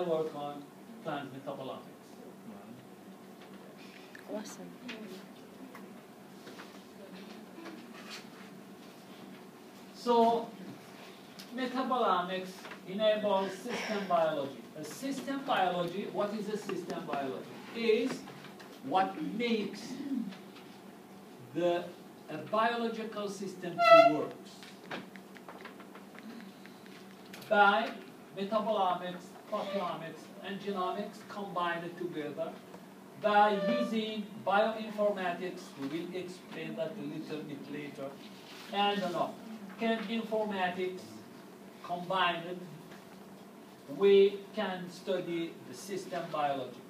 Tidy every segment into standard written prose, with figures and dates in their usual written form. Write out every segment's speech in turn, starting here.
work on plant metabolomics. Awesome. So, metabolomics enables system biology. A system biology, what is a system biology? Is what makes a biological system to work. By metabolomics, proteomics, and genomics combined together, by using bioinformatics, we will explain that a little bit later, and chem informatics combined, we can study the system biology.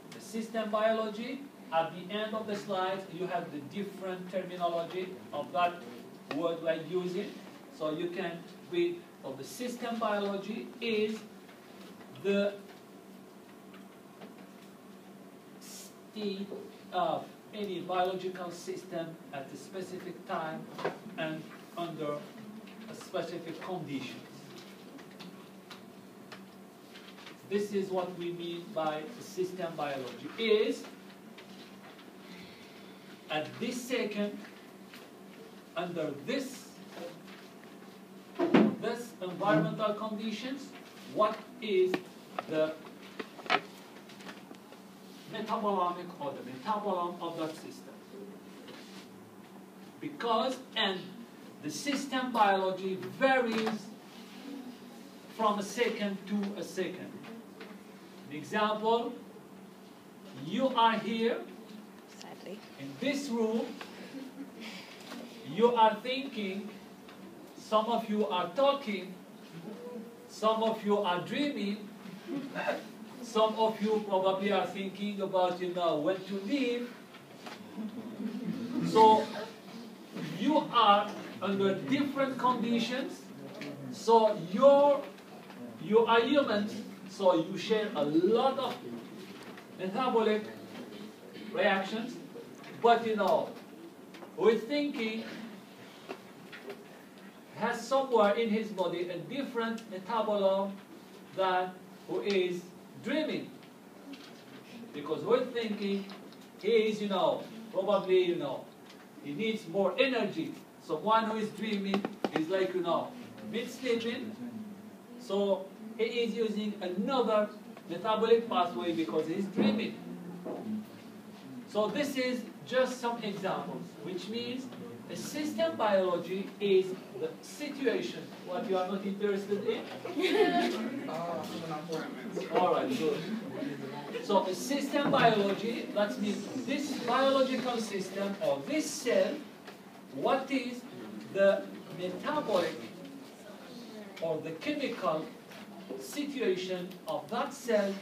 The system biology, at the end of the slide, you have the different terminology of that word we're using, so you can read. So the system biology is the state of any biological system at a specific time and under a specific conditions. This is what we mean by system biology. Is at this second, under this environmental conditions, what is the metabolomic or the metabolome of that system? Because, and the system biology varies from a second to a second. An example, you are here, Sadly, in this room, you are thinking, some of you are talking, some of you are dreaming, some of you probably are thinking about, when to leave. So you are under different conditions. So you are humans, so you share a lot of metabolic reactions, but we're thinking has somewhere in his body a different metabolome than who is dreaming. Because we're thinking he is, probably, he needs more energy. So one who is dreaming is like, mid-sleeping. So he is using another metabolic pathway because he's dreaming. So this is just some examples, which means a system biology is the situation. What you are not interested in? All right, good. So a system biology, that means this biological system or this cell, what is the metabolic or the chemical situation of that cell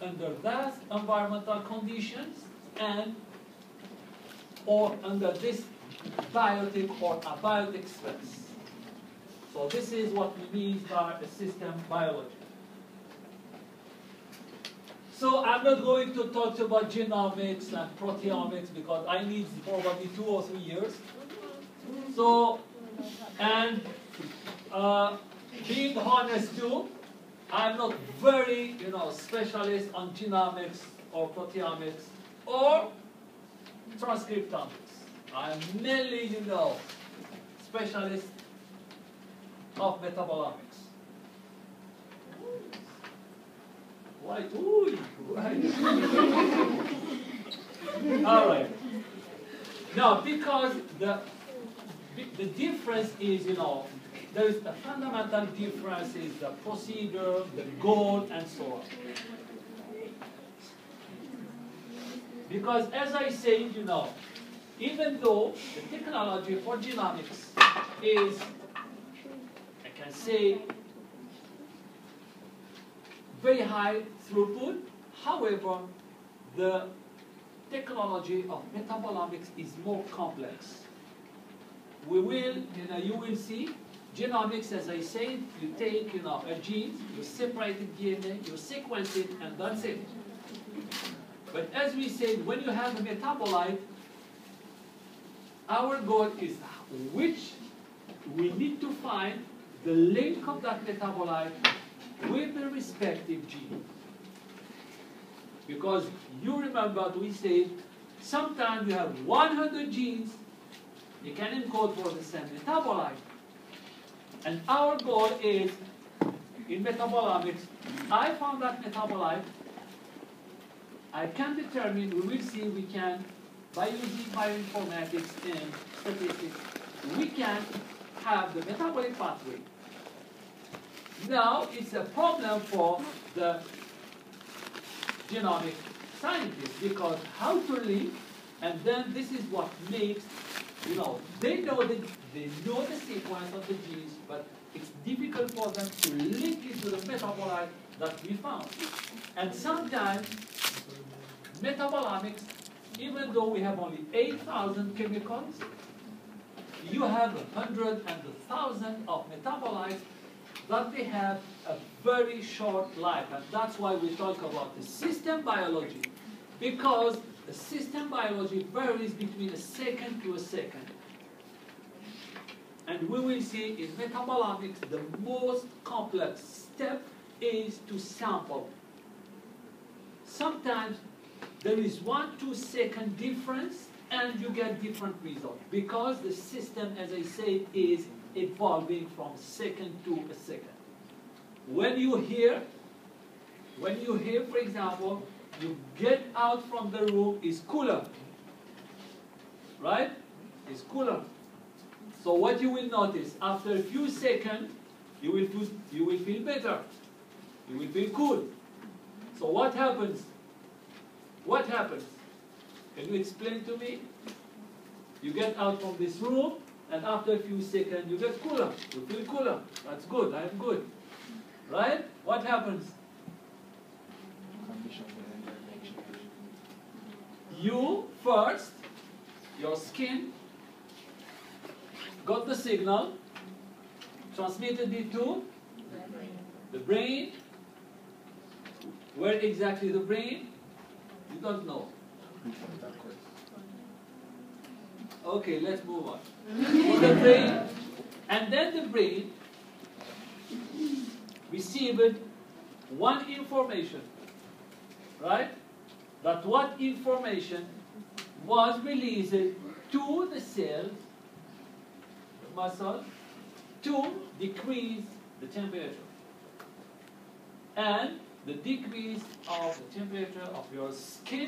under that environmental conditions and or under this biotic or abiotic stress. So this is what we mean by a system biology. So I'm not going to talk about genomics and proteomics because I need probably 2 or 3 years. So, and being honest too, I'm not very, specialist on genomics or proteomics or transcriptomics. I'm mainly, specialist of metabolomics. Why? Ooh, right. All right. Now, because the difference is, there is a fundamental difference is the procedure, the goal, and so on. Because as I said, even though the technology for genomics is, I can say, very high throughput, however, the technology of metabolomics is more complex. We will, you will see, genomics, as I said, you take, a gene, you separate the DNA, you sequence it, and that's it. But as we said, when you have a metabolite, our goal is which we need to find the link of that metabolite with the respective gene. Because you remember we said sometimes you have 100 genes you can encode for the same metabolite. And our goal is, in metabolomics, I found that metabolite, I can determine, we will see we can, by using bioinformatics and statistics, we can have the metabolic pathway. Now, it's a problem for the genomic scientists, because how to link, and then this is what makes, they know the sequence of the genes, but it's difficult for them to link it to the metabolite that we found. And sometimes, metabolomics, even though we have only 8,000 chemicals, you have 100 and 1,000 of metabolites that they have a very short life. And that's why we talk about the system biology, because the system biology varies between a second to a second. And we will see in metabolomics, the most complex step is to sample. Sometimes there is 1-2 second difference and you get different results, because the system, as I said, is evolving from second to a second. When you hear, for example, you get out from the room, is cooler, right? It's cooler. So what you will notice, after a few seconds, you will feel better. You will feel cool. So what happens? What happens? Can you explain to me? You get out from this room, and after a few seconds, you get cooler. You feel cooler. That's good. I am good. Right? What happens? You first, your skin got the signal, transmitted it to the brain. Where exactly the brain? You don't know. Okay, let's move on. The brain, and then the brain received one information, right? That what information was released to the cells, the muscle, to decrease the temperature. And the decrease of the temperature of your skin